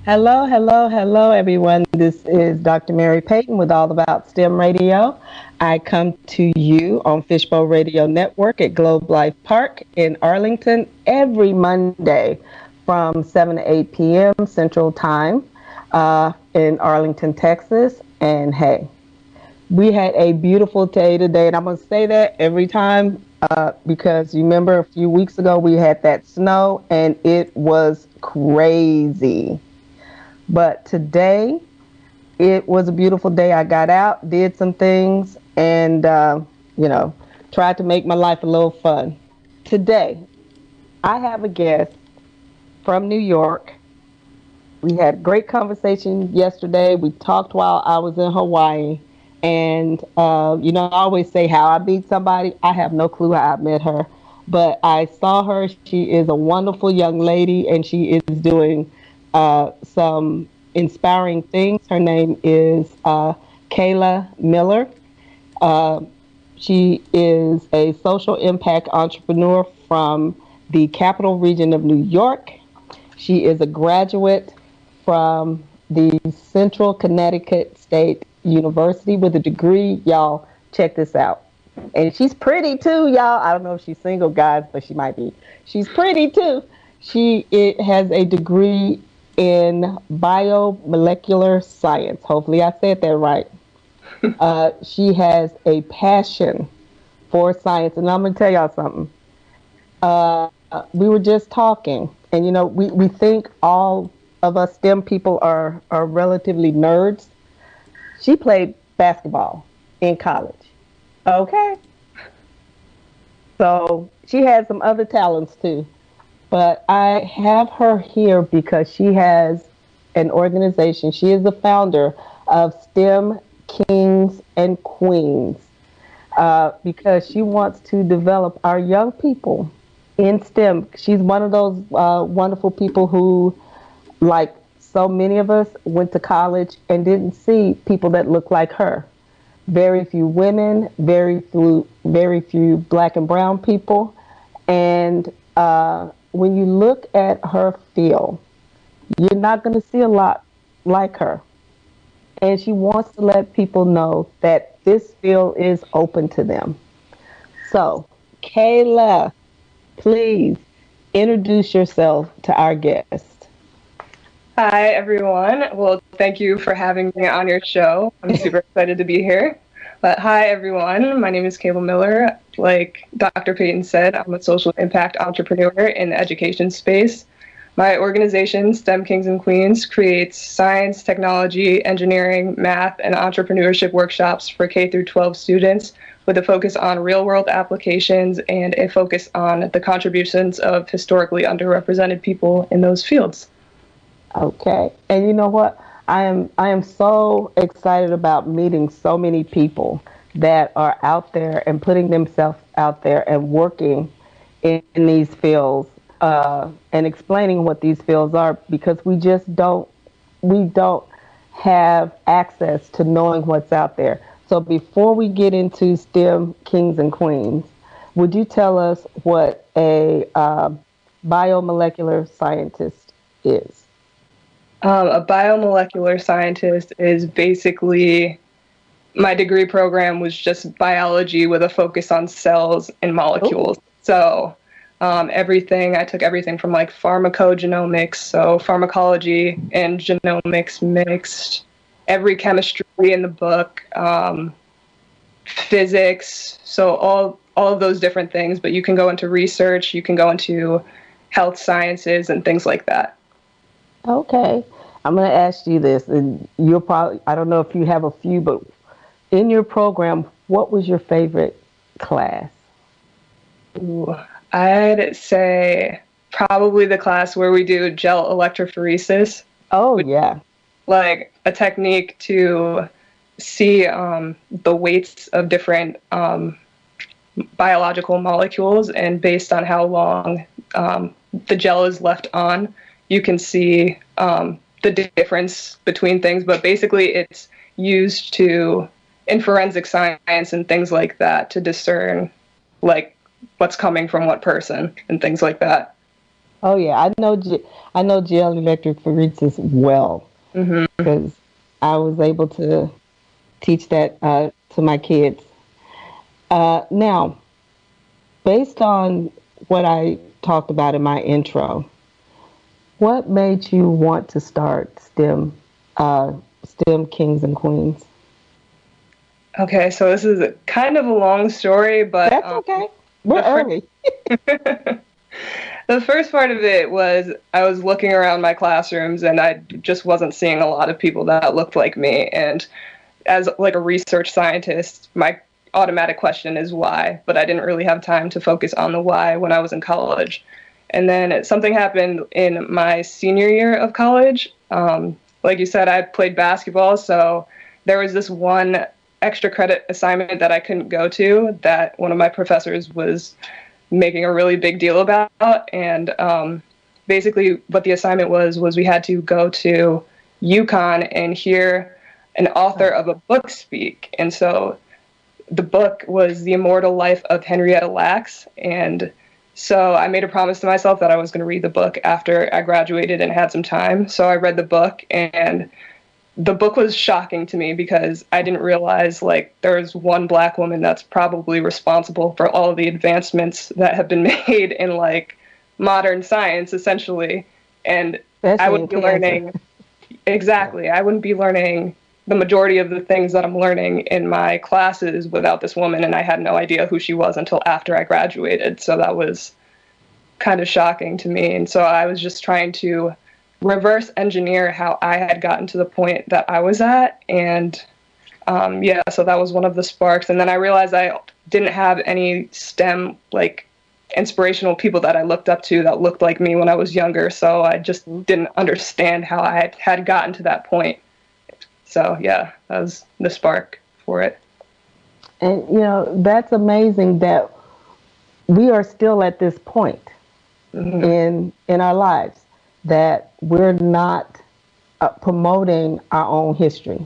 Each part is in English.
Hello, hello, hello, everyone. This is Dr. Mary Payton with All About STEM Radio. I come to you on Fishbowl Radio Network at Globe Life Park in Arlington every Monday from 7 to 8 p.m. Central Time in Arlington, Texas. And hey, we had a beautiful day today, and I'm going to say that every time because you remember a few weeks ago we had that snow and it was crazy. But today, it was a beautiful day. I got out, did some things, and, tried to make my life a little fun. Today, I have a guest from New York. We had a great conversation yesterday. We talked while I was in Hawaii. And, I always say how I meet somebody. I have no clue how I met her. But I saw her. She is a wonderful young lady, and she is doing some inspiring things. Her name is Kayla Miller. She is a social impact entrepreneur from the Capital Region of New York. She is a graduate from the Central Connecticut State University with a degree. Y'all, check this out. And she's pretty too, y'all. I don't know if she's single, guys, but she might be. She's pretty too. She has a degree in biomolecular science. Hopefully I said that right. She has a passion for science. And I'm going to tell y'all something. We were just talking, and, we think all of us STEM people are relatively nerds. She played basketball in college. Okay? So she has some other talents, too. But I have her here because she has an organization. She is the founder of STEM Kings and Queens because she wants to develop our young people in STEM. She's one of those wonderful people who, like so many of us, went to college and didn't see people that look like her. Very few women, very few Black and brown people. And when you look at her field, you're not going to see a lot like her. And she wants to let people know that this field is open to them. So, Kayla, please introduce yourself to our guest. Hi, everyone. Well, thank you for having me on your show. I'm super excited to be here. But hi, everyone. My name is Kayla Miller. Like Dr. Payton said, I'm a social impact entrepreneur in the education space. My organization, STEM Kings and Queens, creates science, technology, engineering, math, and entrepreneurship workshops for K through 12 students with a focus on real-world applications and a focus on the contributions of historically underrepresented people in those fields. Okay. And you know what? I am so excited about meeting so many people that are out there and putting themselves out there and working in these fields and explaining what these fields are, because we don't have access to knowing what's out there. So before we get into STEM Kings and Queens, would you tell us what a biomolecular scientist is? A biomolecular scientist is basically, my degree program was just biology with a focus on cells and molecules. Ooh. So I took everything from like pharmacogenomics, so pharmacology and genomics mixed, every chemistry in the book, physics, so all of those different things. But you can go into research, you can go into health sciences and things like that. Okay. I'm going to ask you this, and you'll probably, I don't know if you have a few, but in your program, what was your favorite class? Ooh, I'd say probably the class where we do gel electrophoresis. Oh, yeah. Like a technique to see the weights of different biological molecules, and based on how long the gel is left on, you can see the difference between things. But basically it's used in forensic science and things like that to discern like what's coming from what person and things like that. Oh yeah, I know gel electrophoresis well Hmm. because I was able to teach that to my kids. Now, based on what I talked about in my intro, what made you want to start STEM Kings and Queens? Okay, so this is kind of a long story, but That's okay. We're the first early. the first part of it was I was looking around my classrooms and I just wasn't seeing a lot of people that looked like me. And as like a research scientist, my automatic question is why, but I didn't really have time to focus on the why when I was in college. And then something happened in my senior year of college. Like you said, I played basketball, so there was this one extra credit assignment that I couldn't go to that one of my professors was making a really big deal about. And basically, what the assignment was we had to go to Yukon and hear an author of a book speak. And so the book was The Immortal Life of Henrietta Lacks. And so I made a promise to myself that I was going to read the book after I graduated and had some time. So I read the book, and the book was shocking to me because I didn't realize like there's one black woman that's probably responsible for all of the advancements that have been made in like modern science essentially. And I Especially in would be cancer. learning exactly. I wouldn't be learning the majority of the things that I'm learning in my classes without this woman, and I had no idea who she was until after I graduated. So that was kind of shocking to me. And so I was just trying to reverse engineer how I had gotten to the point that I was at. And yeah, so that was one of the sparks. And then I realized I didn't have any STEM like inspirational people that I looked up to that looked like me when I was younger. So I just didn't understand how I had gotten to that point. So yeah, that was the spark for it. And you know, that's amazing that we are still at this point Hmm. in our lives that we're not promoting our own history.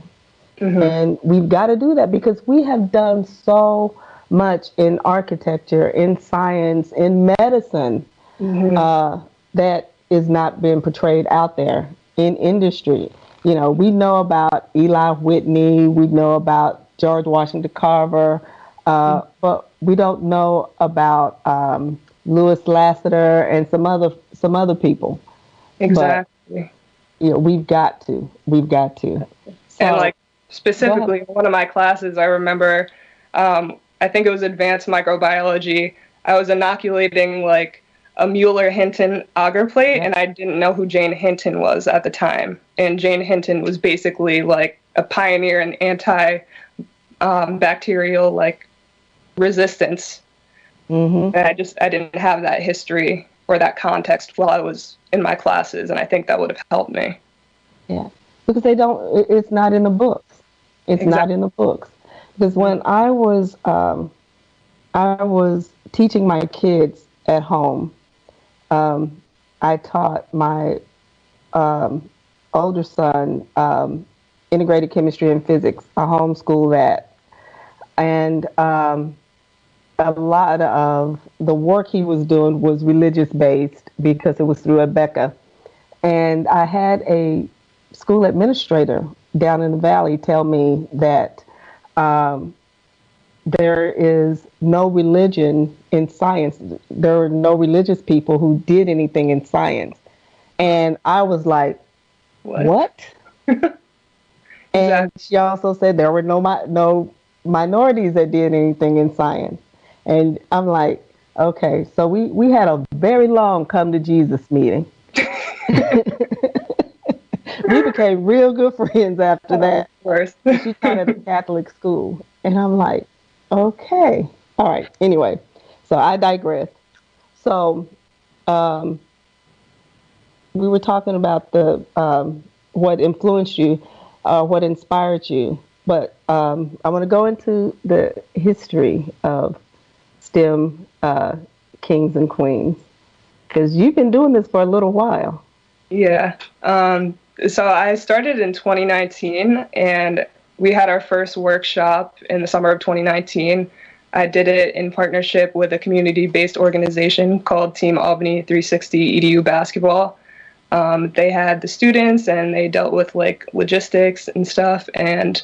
Hmm. And we've got to do that because we have done so much in architecture, in science, in medicine Hmm. uh, that is not being portrayed out there in industry. You know, we know about Eli Whitney, we know about George Washington Carver, but we don't know about Louis Lasseter and some other people. But Exactly. you know, we've got to. And So like go ahead. specifically in one of my classes, I remember, I think it was advanced microbiology. I was inoculating like a Mueller-Hinton agar plate, Yeah. and I didn't know who Jane Hinton was at the time. And Jane Hinton was basically like a pioneer in anti bacterial like resistance. Hmm. And I didn't have that history or that context while I was in my classes, and I think that would have helped me. Yeah, because they don't. It's not in the books. It's not Exactly. in the books. Because when I was teaching my kids at home, um, I taught my um, older son integrated chemistry and physics. I homeschool that, and a lot of the work he was doing was religious based because it was through Rebecca. And I had a school administrator down in the valley tell me that um, there is no religion in science. There are no religious people who did anything in science. And I was like, What? what? And Exactly. she also said there were no minorities that did anything in science. And I'm like, okay, so we had a very long come to Jesus meeting. We became real good friends after Of that course. because she taught at a Catholic school. And I'm like, okay, all right. Anyway, so I digress. So um, we were talking about the what influenced you, what inspired you. But I want to go into the history of STEM kings and queens because you've been doing this for a little while. Yeah. So I started in 2019, and we had our first workshop in the summer of 2019. I did it in partnership with a community-based organization called Team Albany 360 EDU Basketball. They had the students and they dealt with like logistics and stuff. And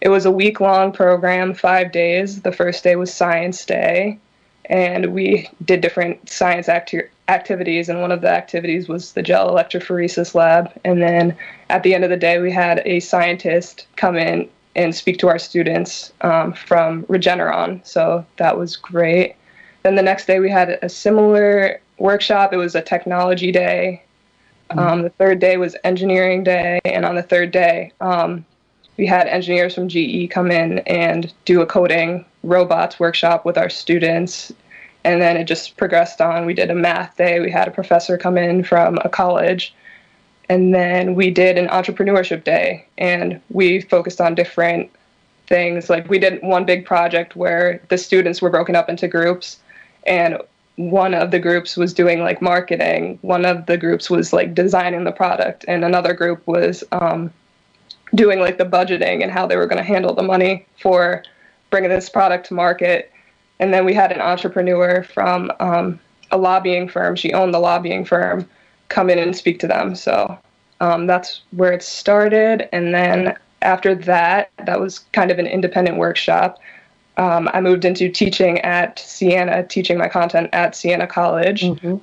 it was a week-long program, 5 days. The first day was Science Day. And we did different science activities. And one of the activities was the gel electrophoresis lab. And then at the end of the day, we had a scientist come in and speak to our students from Regeneron. So that was great. Then the next day we had a similar workshop. It was a technology day. The third day was engineering day. And on the third day, we had engineers from GE come in and do a coding robots workshop with our students. And then it just progressed on. We did a math day. We had a professor come in from a college. And then we did an entrepreneurship day, and we focused on different things. Like we did one big project where the students were broken up into groups, and one of the groups was doing like marketing. One of the groups was like designing the product, and another group was doing like the budgeting and how they were going to handle the money for bringing this product to market. And then we had an entrepreneur from a lobbying firm. She owned the lobbying firm, come in and speak to them. So that's where it started. And then after that, that was kind of an independent workshop. I moved into teaching at Siena, teaching my content at Siena College. And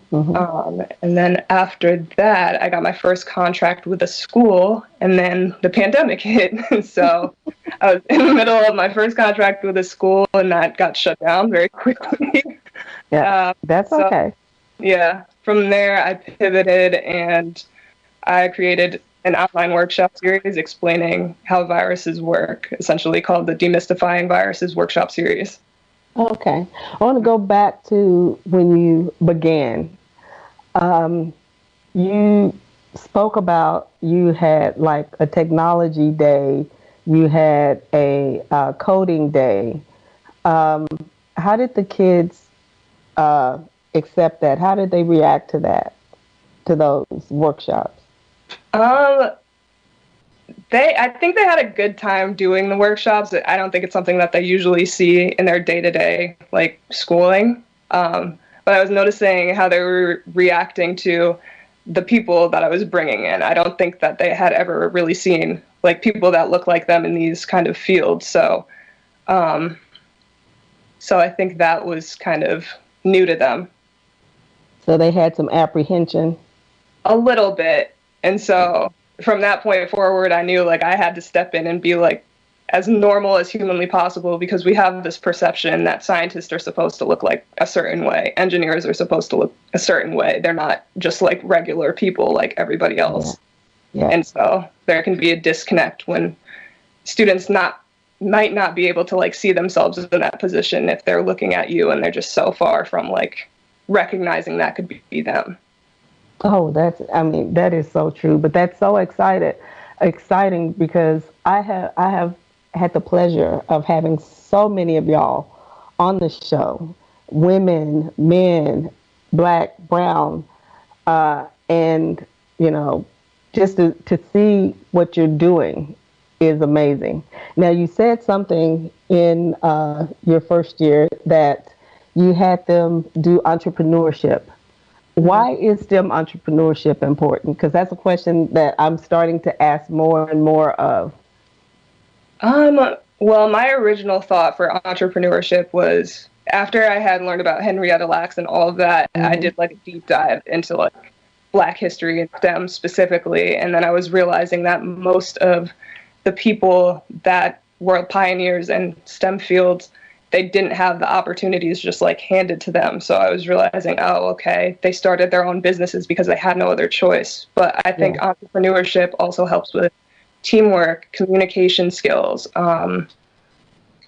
then after that, I got my first contract with a school, and then the pandemic hit. So I was in the middle of my first contract with a school, and that got shut down very quickly. That's okay. Yeah. From there, I pivoted and I created an online workshop series explaining how viruses work, essentially called the Demystifying Viruses Workshop Series. Okay. I want to go back to when you began. You spoke about you had like a technology day, you had a coding day. How did the kids accept that? How did they react to that, to those workshops? I think they had a good time doing the workshops. I don't think it's something that they usually see in their day-to-day like schooling. But I was noticing how they were reacting to the people that I was bringing in. I don't think that they had ever really seen like people that look like them in these kind of fields. So I think that was kind of new to them. So they had some apprehension? A little bit. And so from that point forward, I knew like I had to step in and be like as normal as humanly possible, because we have this perception that scientists are supposed to look like a certain way. Engineers are supposed to look a certain way. They're not just like regular people like everybody else. Yeah. And so there can be a disconnect when students might not be able to like see themselves in that position if they're looking at you and they're just so far from like recognizing that could be them. Oh, that is so true. But that's so exciting because I have had the pleasure of having so many of y'all on the show, women, men, black, brown, and, you know, just to see what you're doing is amazing. Now, you said something in your first year that you had them do entrepreneurship. Why is STEM entrepreneurship important? Because that's a question that I'm starting to ask more and more of. Well, my original thought for entrepreneurship was after I had learned about Henrietta Lacks and all of that, I did like a deep dive into like Black history and STEM specifically. And then I was realizing that most of the people that were pioneers in STEM fields, they didn't have the opportunities just like handed to them. So I was realizing, oh, okay, they started their own businesses because they had no other choice. But I think entrepreneurship also helps with teamwork, communication skills,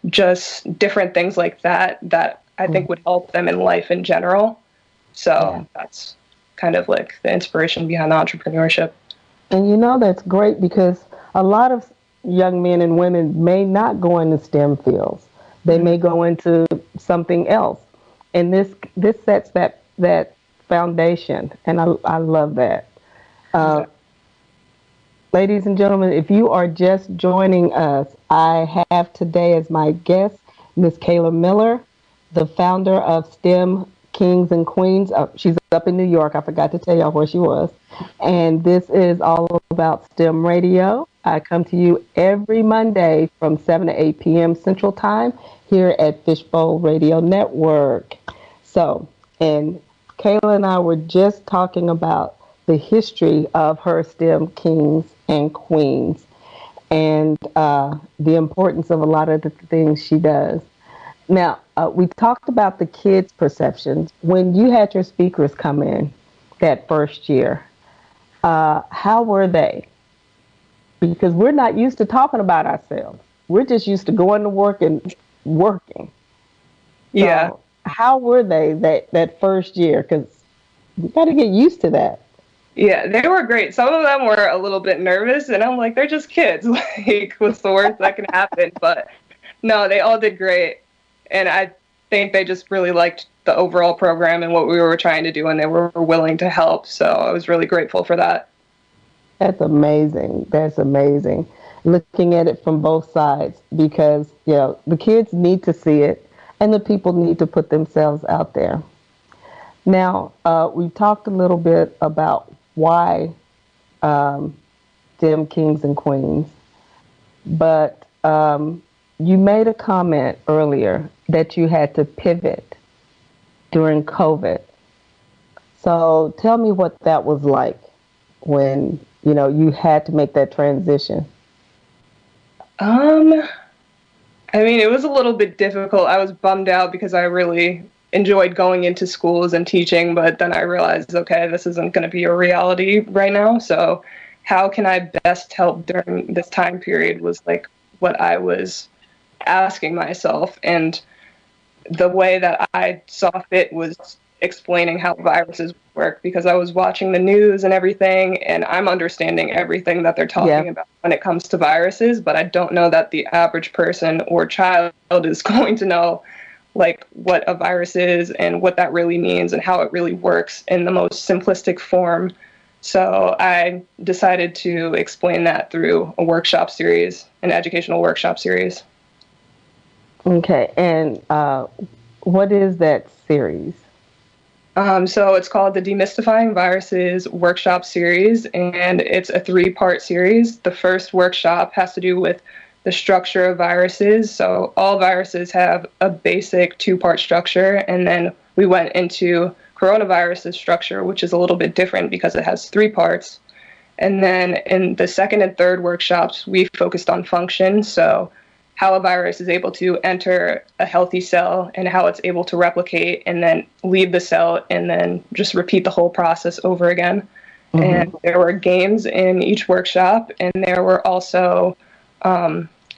just different things like that I think would help them in life in general. So that's kind of like the inspiration behind entrepreneurship. And you know, that's great because a lot of young men and women may not go into STEM fields. They may go into something else. And this sets that foundation. And I love that. Ladies and gentlemen, if you are just joining us, I have today as my guest, Miss Kayla Miller. the founder of STEM Kings and Queens. She's up in New York. I forgot to tell y'all where she was. And this is all about STEM radio. I come to you every Monday from 7 to 8 p.m. Central Time here at Fishbowl Radio Network. So, and Kayla and I were just talking about the history of her STEM Kings and Queens and the importance of a lot of the things she does. Now, we talked about the kids' perceptions. When you had your speakers come in that first year, how were they? Because we're not used to talking about ourselves. We're just used to going to work and working. Yeah. So how were they that first year? Because you got to get used to that. Yeah, they were great. Some of them were a little bit nervous, and I'm like, they're just kids. Like, what's the worst that can happen? But no, they all did great. And I think they just really liked the overall program and what we were trying to do, and they were willing to help. So I was really grateful for that. That's amazing. That's amazing. Looking at it from both sides because, the kids need to see it and the people need to put themselves out there. Now, we talked a little bit about why STEM Kings and Queens, but you made a comment earlier that you had to pivot during COVID. So tell me what that was like when, you had to make that transition. I mean, it was a little bit difficult. I was bummed out because I really enjoyed going into schools and teaching, but then I realized, okay, this isn't going to be a reality right now. So how can I best help during this time period was like what I was asking myself. And the way that I saw fit was explaining how viruses work, because I was watching the news and everything, and I'm understanding everything that they're talking about when it comes to viruses, but I don't know that the average person or child is going to know like what a virus is and what that really means and how it really works in the most simplistic form. So I decided to explain that through a workshop series, an educational workshop series. Okay, and what is that series? So it's called the Demystifying Viruses Workshop Series, and it's a 3-part series. The first workshop has to do with the structure of viruses. So all viruses have a basic 2-part structure, and then we went into coronavirus's structure, which is a little bit different because it has 3 parts. And then in the second and third workshops, we focused on function. So how a virus is able to enter a healthy cell and how it's able to replicate and then leave the cell and then just repeat the whole process over again. Mm-hmm. And there were games in each workshop, and there were also,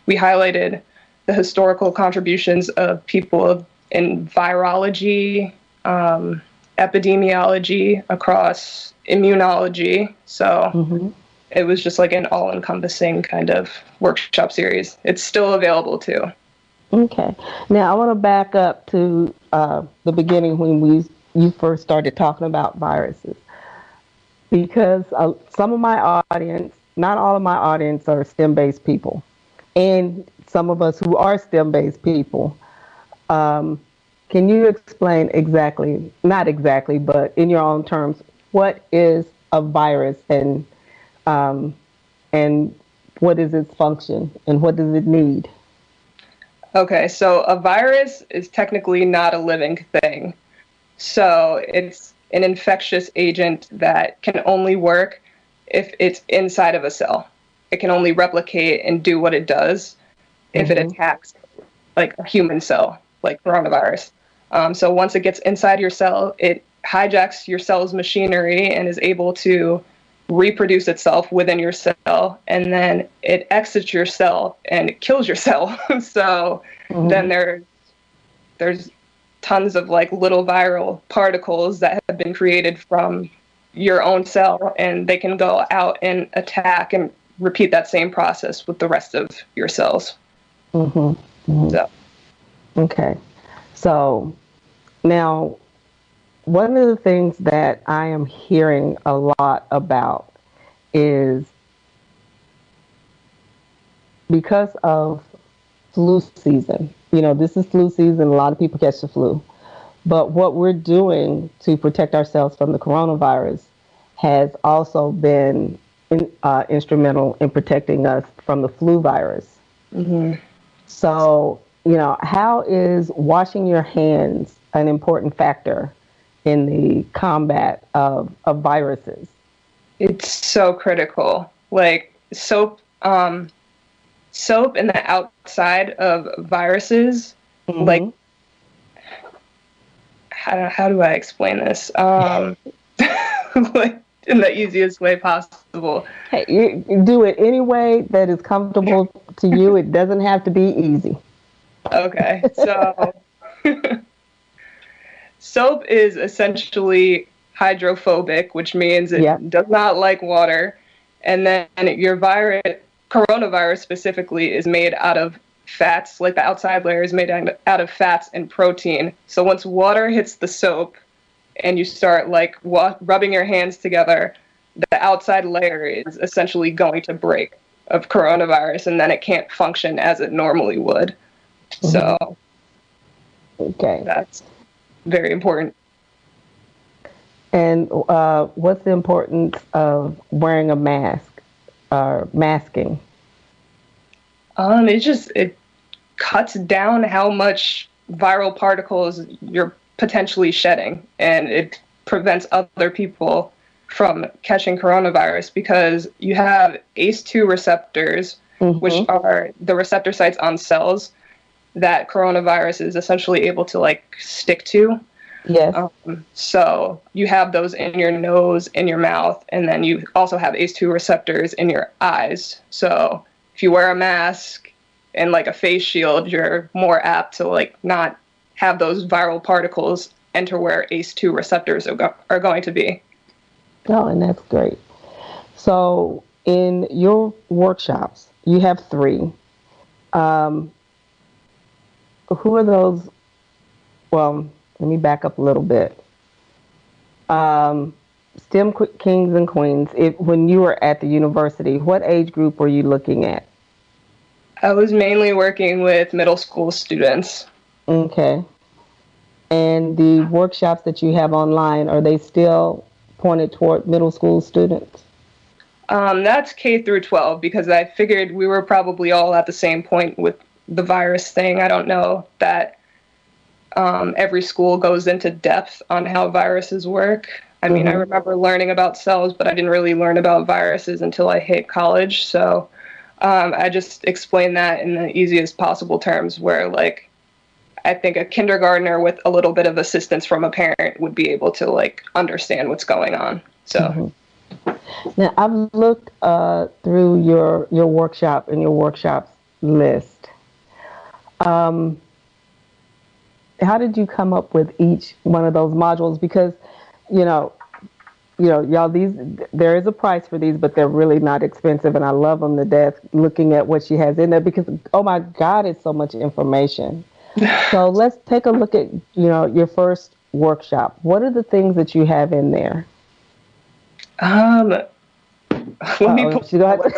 we highlighted the historical contributions of people in virology, epidemiology, across immunology. So it was just like an all-encompassing kind of workshop series. It's still available too. Okay. Now I want to back up to the beginning when you first started talking about viruses, because some of my audience, not all of my audience, are STEM-based people, and some of us who are STEM-based people. Can you explain exactly, not exactly, but in your own terms, what is a virus and what is its function and what does it need? Okay, so a virus is technically not a living thing. So it's an infectious agent that can only work if it's inside of a cell. It can only replicate and do what it does if it attacks like a human cell, like coronavirus. So once it gets inside your cell, it hijacks your cell's machinery and is able to reproduce itself within your cell, and then it exits your cell and it kills your cell. So then there's tons of like little viral particles that have been created from your own cell, and they can go out and attack and repeat that same process with the rest of your cells. So. Okay. So now, one of the things that I am hearing a lot about is because of flu season, this is flu season. A lot of people catch the flu. But what we're doing to protect ourselves from the coronavirus has also been instrumental in protecting us from the flu virus. Mm-hmm. So, how is washing your hands an important factor in the combat of viruses? It's so critical. Like soap and the outside of viruses, Mm-hmm. like how do I explain this? Like in the easiest way possible. Hey, you do it any way that is comfortable to you. It doesn't have to be easy. Okay, so soap is essentially hydrophobic, which means it Yeah. does not like water. And then your coronavirus specifically, is made out of fats. Like the outside layer is made out of fats and protein. So once water hits the soap and you start like rubbing your hands together, the outside layer is essentially going to break of coronavirus, and then it can't function as it normally would. So Okay. that's very important. And what's the importance of wearing a mask or masking? It cuts down how much viral particles you're potentially shedding, and it prevents other people from catching coronavirus because you have ACE2 receptors, which are the receptor sites on cells that coronavirus is essentially able to like stick to. Yes. So you have those in your nose, in your mouth, and then you also have ACE2 receptors in your eyes. So if you wear a mask and like a face shield, you're more apt to like not have those viral particles enter where ACE2 receptors are going to be. Oh, and that's great. So in your workshops, you have 3. Who are those? Well, let me back up a little bit. STEM kings and queens. When you were at the university, what age group were you looking at? I was mainly working with middle school students. Okay. And the workshops that you have online, are they still pointed toward middle school students? That's K through 12 because I figured we were probably all at the same point with the virus thing. I don't know that every school goes into depth on how viruses work. I mean, I remember learning about cells, but I didn't really learn about viruses until I hit college. So I just explained that in the easiest possible terms where, like, I think a kindergartner with a little bit of assistance from a parent would be able to, like, understand what's going on. So. Now, I've looked through your workshop and your workshops list. How did you come up with each one of those modules? Because, y'all, there is a price for these, but they're really not expensive, and I love them to death. Looking at what she has in there, because oh my God, it's so much information. So let's take a look at your first workshop. What are the things that you have in there? Let me she got to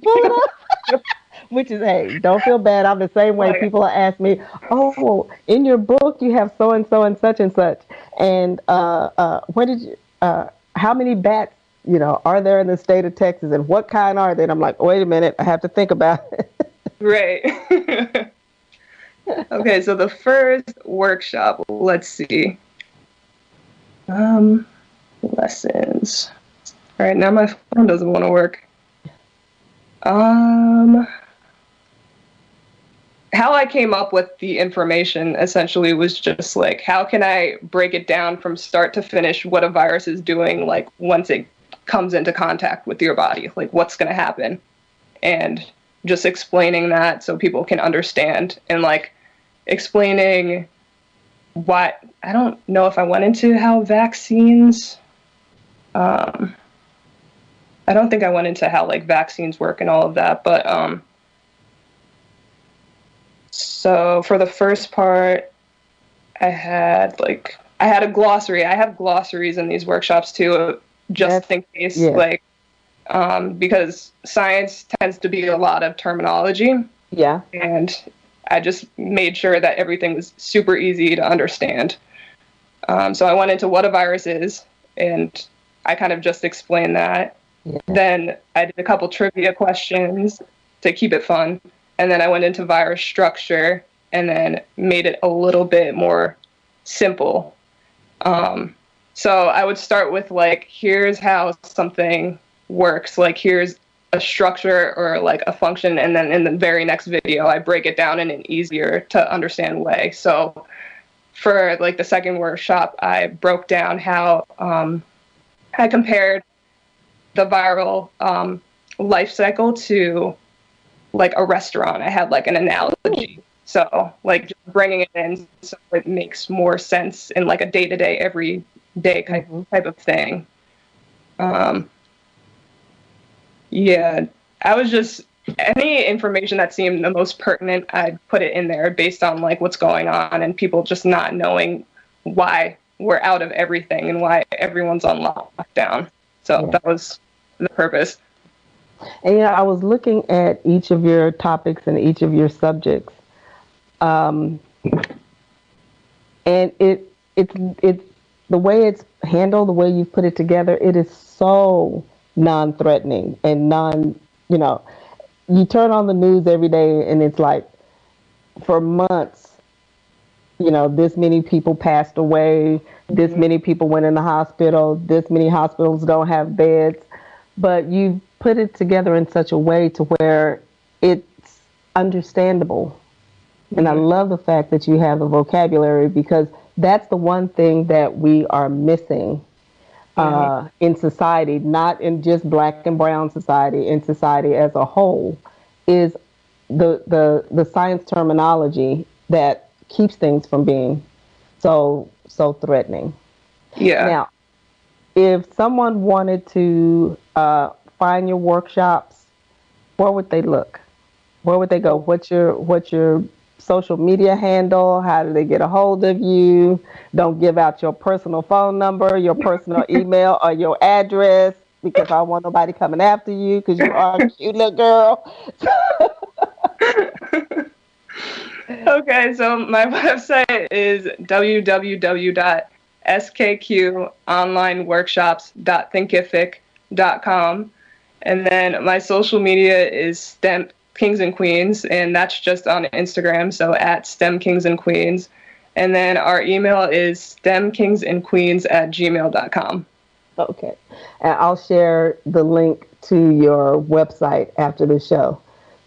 pull it up. Which is, hey, don't feel bad. I'm the same way. People ask me, oh, in your book you have so and so and such and such, and where did you? How many bats are there in the state of Texas, and what kind are they? And I'm like, wait a minute, I have to think about it. Right. Okay, so the first workshop, let's see. Lessons. All right, now my phone doesn't want to work. How I came up with the information essentially was just like, how can I break it down from start to finish what a virus is doing, like once it comes into contact with your body, like what's going to happen, and just explaining that so people can understand, and like explaining why. I don't know if I went into how vaccines, I don't think I went into how like vaccines work and all of that, but so for the first part, I had a glossary. I have glossaries in these workshops too, just in case, like, because science tends to be a lot of terminology. Yeah. And I just made sure that everything was super easy to understand. So I went into what a virus is, and I kind of just explained that. Yeah. Then I did a couple trivia questions to keep it fun. And then I went into virus structure and then made it a little bit more simple. So I would start with like, here's how something works. Like, here's a structure or like a function. And then in the very next video, I break it down in an easier to understand way. So for like the second workshop, I broke down how I compared the viral life cycle to like a restaurant. I had like an analogy. So like just bringing it in so it makes more sense in like a day-to-day, everyday type of thing. Yeah, I was just, any information that seemed the most pertinent, I'd put it in there based on like what's going on and people just not knowing why we're out of everything and why everyone's on lockdown. So that was the purpose. And yeah, I was looking at each of your topics and each of your subjects, and it's the way it's handled, the way you put it together. It is so non-threatening and you turn on the news every day and it's like, for months, this many people passed away, this many people went in the hospital, this many hospitals don't have beds, but you put it together in such a way to where it's understandable. And I love the fact that you have the vocabulary, because that's the one thing that we are missing in society, not in just black and brown society, in society as a whole, is the science terminology that keeps things from being so threatening. Yeah. Now, if someone wanted to find your workshops, where would they look? Where would they go? What's your social media handle? How do they get a hold of you? Don't give out your personal phone number, your personal email, or your address, because I don't want nobody coming after you, because you are a cute little girl. Okay, so my website is www.skqonlineworkshops.thinkific.com. And then my social media is STEM Kings and Queens, and that's just on Instagram, so at STEM Kings and Queens. And then our email is stemkingsandqueens@gmail.com. Okay. And I'll share the link to your website after the show,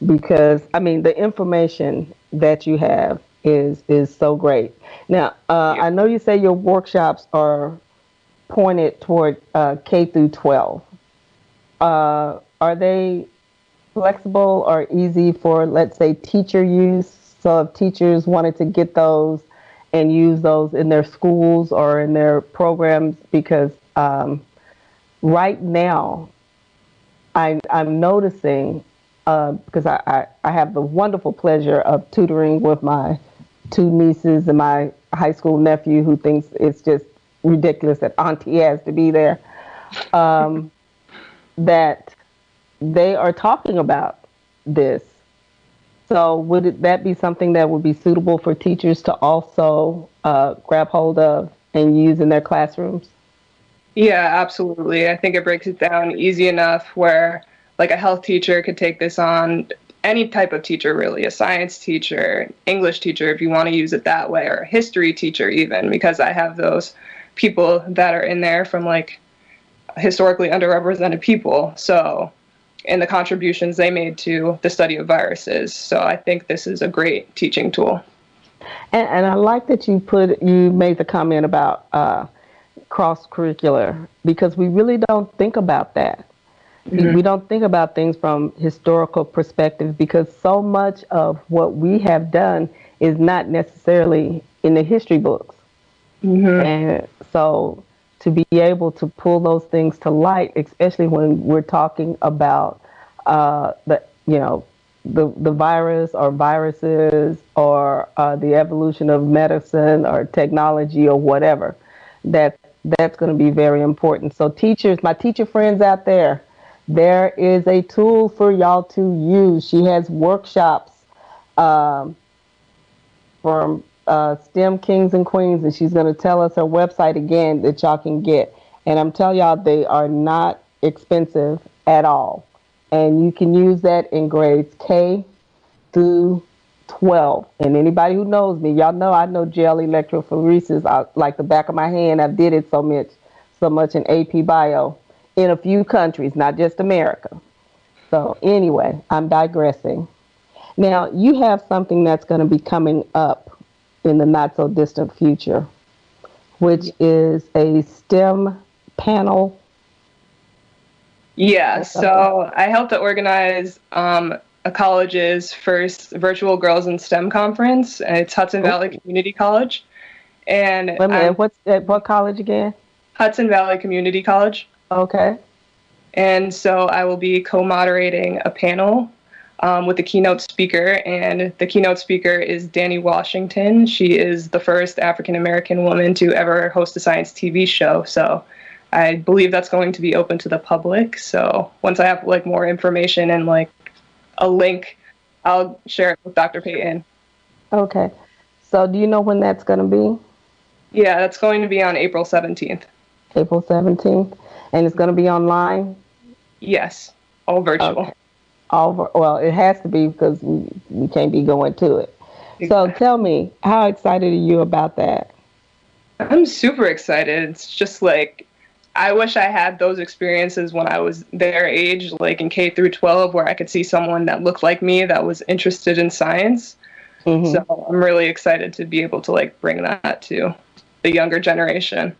because, I mean, the information that you have is so great. Now, I know you say your workshops are pointed toward K through 12. Are they flexible or easy for, let's say, teacher use? So if teachers wanted to get those and use those in their schools or in their programs, because right now I'm noticing, because I have the wonderful pleasure of tutoring with my two nieces and my high school nephew, who thinks it's just ridiculous that Auntie has to be there, that they are talking about this. So would that be something that would be suitable for teachers to also grab hold of and use in their classrooms? Yeah, absolutely. I think it breaks it down easy enough where like a health teacher could take this on, any type of teacher really, a science teacher, English teacher, if you want to use it that way, or a history teacher even, because I have those people that are in there from like historically underrepresented people. So, and the contributions they made to the study of viruses. So I think this is a great teaching tool. And I like that you made the comment about cross-curricular, because we really don't think about that. Mm-hmm. We don't think about things from historical perspective, because so much of what we have done is not necessarily in the history books. Mm-hmm. And so to be able to pull those things to light, especially when we're talking about the virus or viruses, or the evolution of medicine or technology or whatever, that's going to be very important. So teachers, my teacher friends out there is a tool for y'all to use. She has workshops from STEM Kings and Queens, and she's going to tell us her website again that y'all can get. And I'm telling y'all, they are not expensive at all. And you can use that in grades K through 12. And anybody who knows me, y'all know I know gel electrophoresis like the back of my hand. I've did it so much in AP Bio in a few countries, not just America. So anyway, I'm digressing. Now, you have something that's going to be coming up in the not so distant future, which is a STEM panel. Yeah, so I helped to organize a college's first virtual Girls in STEM conference. It's Hudson Valley Community College. And wait a minute, what college again? Hudson Valley Community College. Okay. And so I will be co-moderating a panel with the keynote speaker, and the keynote speaker is Dani Washington. She is the first African-American woman to ever host a science TV show. So I believe that's going to be open to the public. So once I have like more information and like a link, I'll share it with Dr. Payton. Okay. So do you know when that's going to be? Yeah, that's going to be on April 17th. April 17th. And it's going to be online? Yes, all virtual. Okay. Well, it has to be because we can't be going to it. Exactly. So tell me, how excited are you about that? I'm super excited. It's just like, I wish I had those experiences when I was their age, like in K through 12, where I could see someone that looked like me that was interested in science. Mm-hmm. So I'm really excited to be able to like bring that to the younger generation.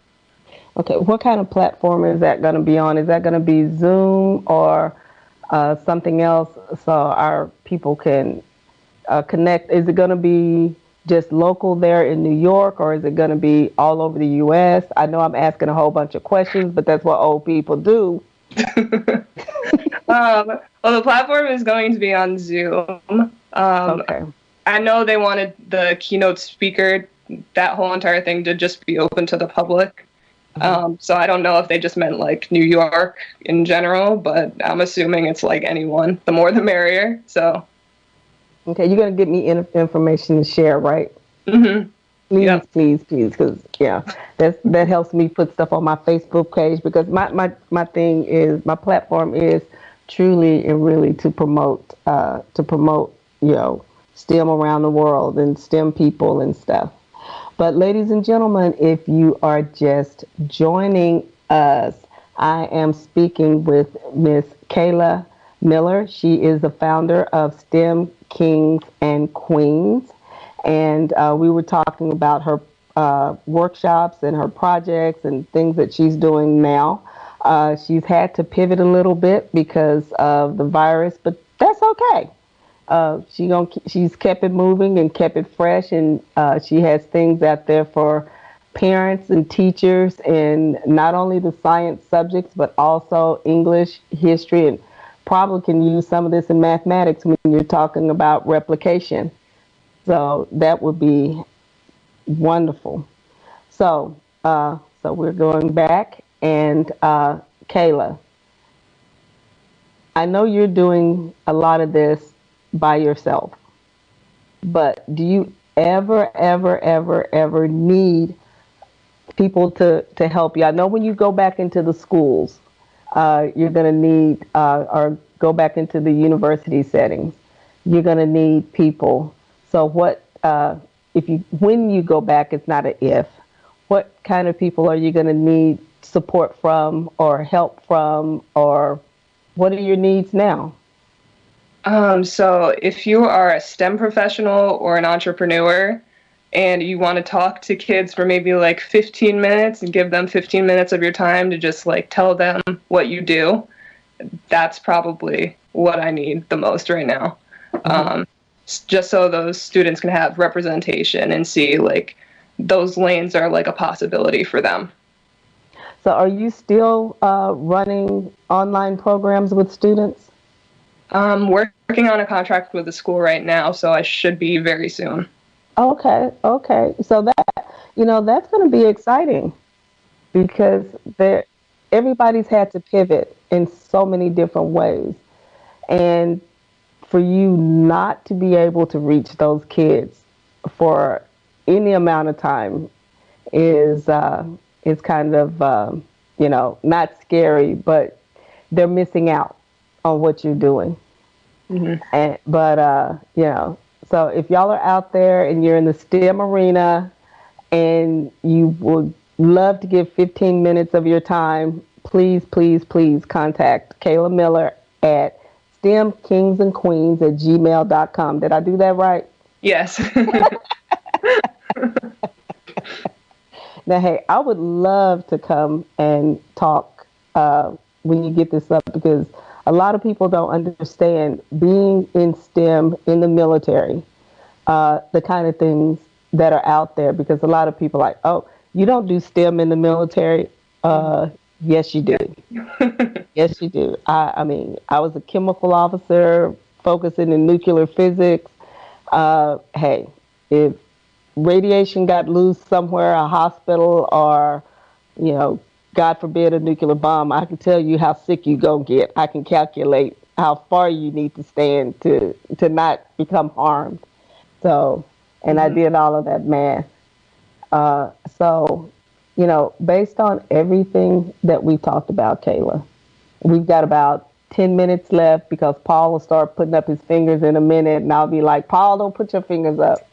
Okay, what kind of platform is that going to be on? Is that going to be Zoom or something else so our people can connect? Is it going to be just local there in New York, or is it going to be all over the U.S.? I know I'm asking a whole bunch of questions, but that's what old people do. Well, the platform is going to be on Zoom. Okay. I know they wanted the keynote speaker, that whole entire thing, to just be open to the public. So I don't know if they just meant like New York in general, but I'm assuming it's like anyone. The more the merrier. So. Okay, you're going to give me information to share, right? Mm-hmm. Please, because that helps me put stuff on my Facebook page, because my thing is, my platform is truly and really to promote STEM around the world and STEM people and stuff. But ladies and gentlemen, if you are just joining us, I am speaking with Miss Kayla Miller. She is the founder of STEM Kings and Queens. And we were talking about her workshops and her projects and things that she's doing now. She's had to pivot a little bit because of the virus, but that's okay. She's kept it moving and kept it fresh, and she has things out there for parents and teachers in not only the science subjects, but also English, history, and probably can use some of this in mathematics when you're talking about replication. So that would be wonderful. So we're going back, and Kayla, I know you're doing a lot of this by yourself, but do you ever need people to help you? I know when you go back into the schools, you're going to need, or go back into the university settings, you're going to need people. So when you go back, it's not an if, what kind of people are you going to need support from or help from, or what are your needs now? So if you are a STEM professional or an entrepreneur and you want to talk to kids for maybe like 15 minutes and give them 15 minutes of your time to just like tell them what you do, that's probably what I need the most right now. Mm-hmm. Just so those students can have representation and see like those lanes are like a possibility for them. So are you still running online programs with students? Working on a contract with the school right now, so I should be very soon. Okay. So that's going to be exciting, because everybody's had to pivot in so many different ways. And for you not to be able to reach those kids for any amount of time is kind of not scary, but they're missing out on what you're doing. And so if y'all are out there and you're in the STEM arena and you would love to give 15 minutes of your time, please, please, please contact Kayla Miller at stemkingsandqueens@gmail.com. Did I do that right? Yes. Now, hey, I would love to come and talk when you get this up, because a lot of people don't understand being in STEM in the military, the kind of things that are out there, because a lot of people are like, oh, you don't do STEM in the military. Yes, you do. Yes, you do. I mean, I was a chemical officer focusing in nuclear physics. Hey, if radiation got loose somewhere, a hospital, or, God forbid, a nuclear bomb, I can tell you how sick you gonna get. I can calculate how far you need to stand to not become harmed. So, and I did all of that math. So, based on everything that we talked about, Kayla, we've got about 10 minutes left, because Paul will start putting up his fingers in a minute, and I'll be like, Paul, don't put your fingers up.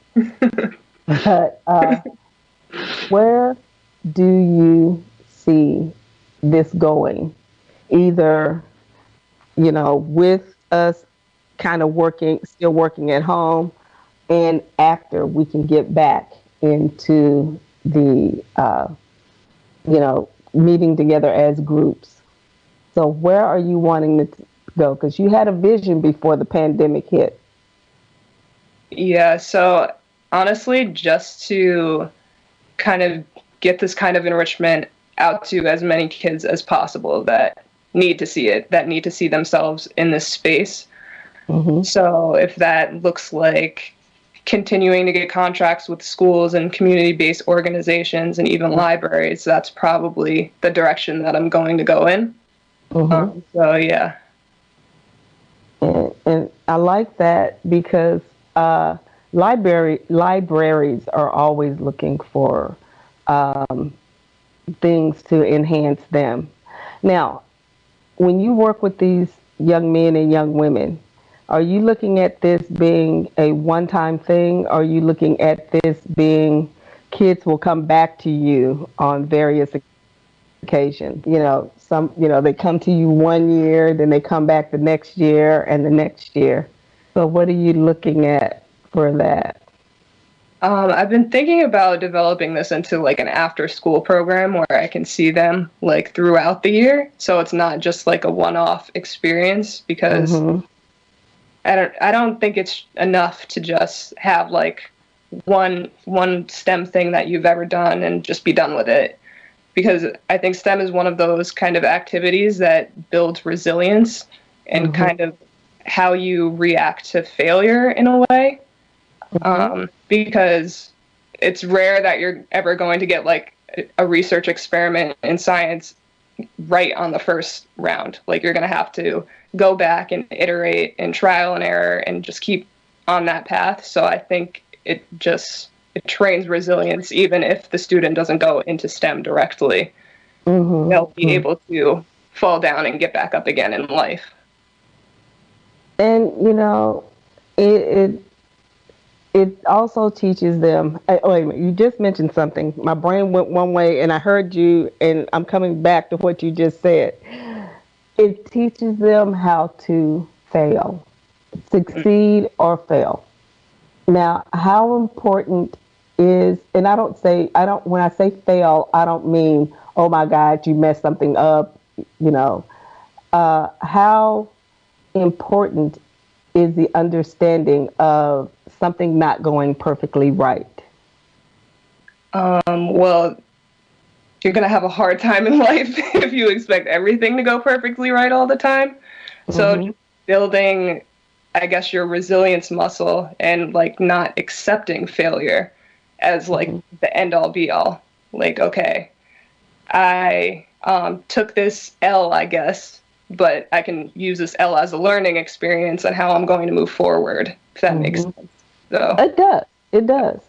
But where do you see this going? Either, with us kind of still working at home, and after we can get back into the, meeting together as groups. So where are you wanting to go? Because you had a vision before the pandemic hit. Yeah, so honestly, just to kind of get this kind of enrichment out to as many kids as possible that need to see it, that need to see themselves in this space. So if that looks like continuing to get contracts with schools and community-based organizations and even libraries, that's probably the direction that I'm going to go in. So yeah. And I like that, because libraries are always looking for things to enhance them. Now, when you work with these young men and young women, are you looking at this being a one-time thing? Or are you looking at this being kids will come back to you on various occasions? They come to you one year, then they come back the next year and the next year. So what are you looking at for that? I've been thinking about developing this into like an after-school program where I can see them like throughout the year, so it's not just like a one-off experience, because I don't think it's enough to just have like one STEM thing that you've ever done and just be done with it, because I think STEM is one of those kind of activities that builds resilience and kind of how you react to failure in a way. Because it's rare that you're ever going to get like a research experiment in science right on the first round. Like, you're going to have to go back and iterate and trial and error and just keep on that path. So I think it trains resilience, even if the student doesn't go into STEM directly. They'll be able to fall down and get back up again in life. And, it also teaches them, wait a minute, you just mentioned something. My brain went one way and I heard you, and I'm coming back to what you just said. It teaches them how to fail, succeed or fail. Now, how important is, and when I say fail, I don't mean, oh my God, you messed something up, how important is the understanding of something not going perfectly right? Well, you're going to have a hard time in life if you expect everything to go perfectly right all the time. So building, I guess, your resilience muscle and like not accepting failure as like the end all be all. Like, okay, I took this L, I guess, but I can use this L as a learning experience on how I'm going to move forward, if that makes sense. So It does.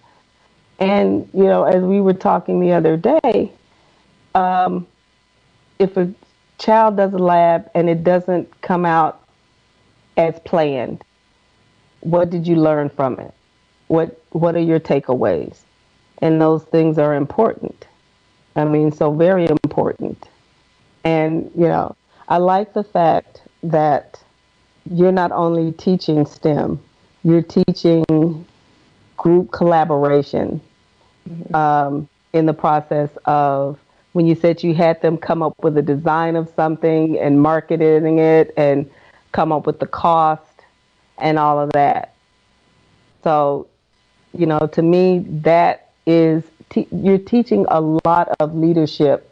And, as we were talking the other day, um, if a child does a lab and it doesn't come out as planned, what did you learn from it? What are your takeaways? And those things are important. I mean, so very important. And, I like the fact that you're not only teaching STEM, you're teaching group collaboration in the process of when you said you had them come up with a design of something and marketing it and come up with the cost and all of that. So, to me, that is, you're teaching a lot of leadership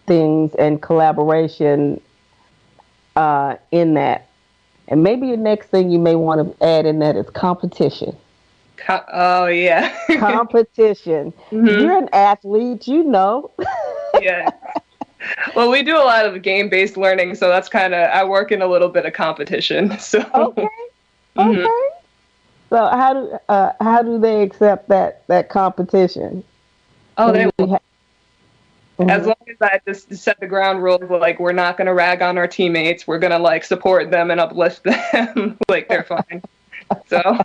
things and collaboration in that. And maybe the next thing you may want to add in that is competition. Oh, yeah. Competition. Mm-hmm. You're an athlete, Yeah. Well, we do a lot of game-based learning, so that's I work in a little bit of competition. So. Okay. Mm-hmm. Okay. So how do they accept that competition? Oh, they will. As long as I just set the ground rules, like we're not going to rag on our teammates, we're going to support them and uplift them, they're fine. So.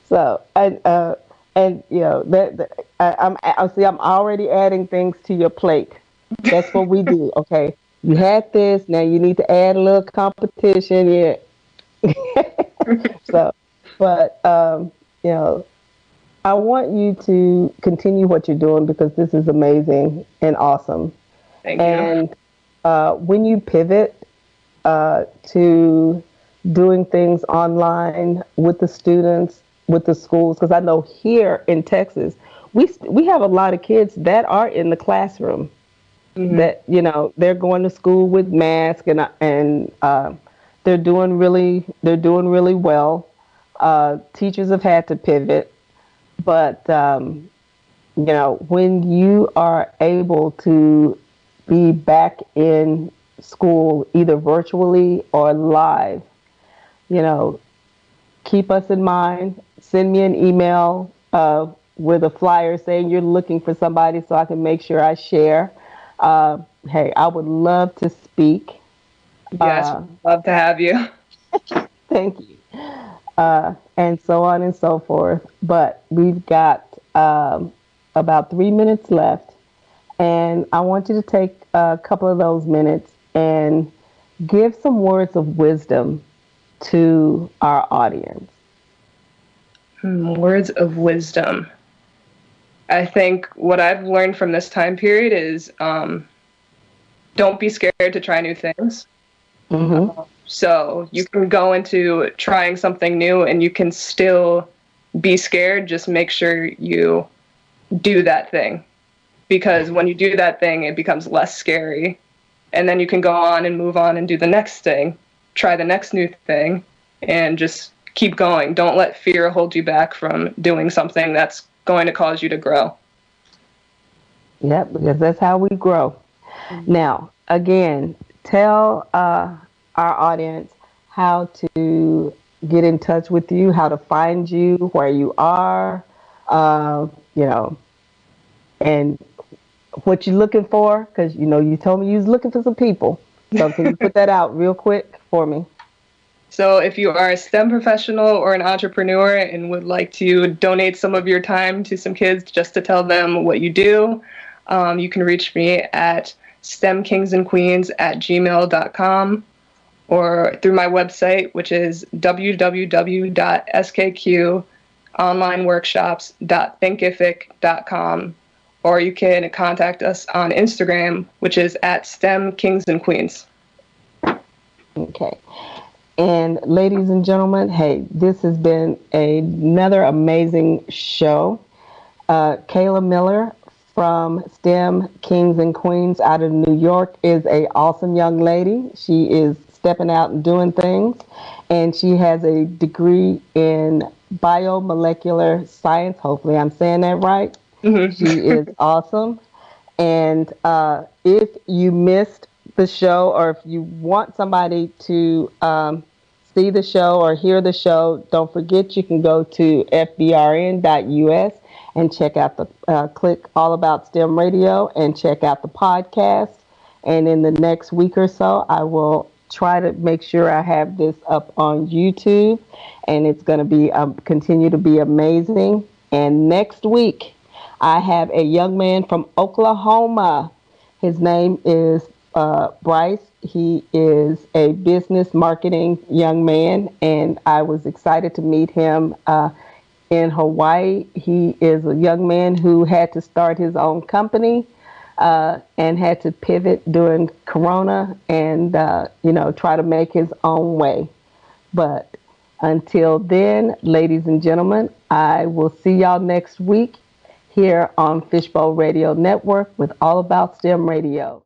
So and I'm already adding things to your plate. That's what we do. Okay, you had this. Now you need to add a little competition. Yeah. So, but I want you to continue what you're doing because this is amazing and awesome. Thank you. And when you pivot to doing things online with the students, with the schools, because I know here in Texas, we have a lot of kids that are in the classroom. Mm-hmm. That they're going to school with masks and they're doing really well. Teachers have had to pivot, but when you are able to be back in school either virtually or live, keep us in mind. Send me an email with a flyer saying you're looking for somebody so I can make sure I share. Hey, I would love to speak. Yes, love to have you. Thank you. And so on and so forth. But we've got about 3 minutes left. And I want you to take a couple of those minutes and give some words of wisdom to our audience. Words of wisdom. I think what I've learned from this time period is don't be scared to try new things. Mm-hmm. So you can go into trying something new and you can still be scared. Just make sure you do that thing. Because when you do that thing, it becomes less scary. And then you can go on and move on and do the next thing. Try the next new thing and just keep going. Don't let fear hold you back from doing something that's going to cause you to grow. Yep, because that's how we grow. Mm-hmm. Now, again, tell our audience how to get in touch with you, how to find you, where you are, and what you're looking for, because, you told me you was looking for some people. So can you put that out real quick for me? So if you are a STEM professional or an entrepreneur and would like to donate some of your time to some kids just to tell them what you do, you can reach me at stemkingsandqueens@gmail.com or through my website, which is www.skqonlineworkshops.thinkific.com, or you can contact us on Instagram, which is @stemkingsandqueens. Okay. And ladies and gentlemen, hey, this has been another amazing show. Kayla Miller from STEM Kings and Queens out of New York is an awesome young lady. She is stepping out and doing things, and she has a degree in biomolecular science. Hopefully I'm saying that right. Mm-hmm. She is awesome. And if you missed the show, or if you want somebody to see the show or hear the show, don't forget you can go to fbrn.us and check out click All About STEM Radio and check out the podcast. And in the next week or so, I will try to make sure I have this up on YouTube, and it's going to be continue to be amazing. And next week, I have a young man from Oklahoma. His name is Bryce. He is a business marketing young man, and I was excited to meet him in Hawaii. He is a young man who had to start his own company and had to pivot during Corona and, try to make his own way. But until then, ladies and gentlemen, I will see y'all next week here on Fishbowl Radio Network with All About STEM Radio.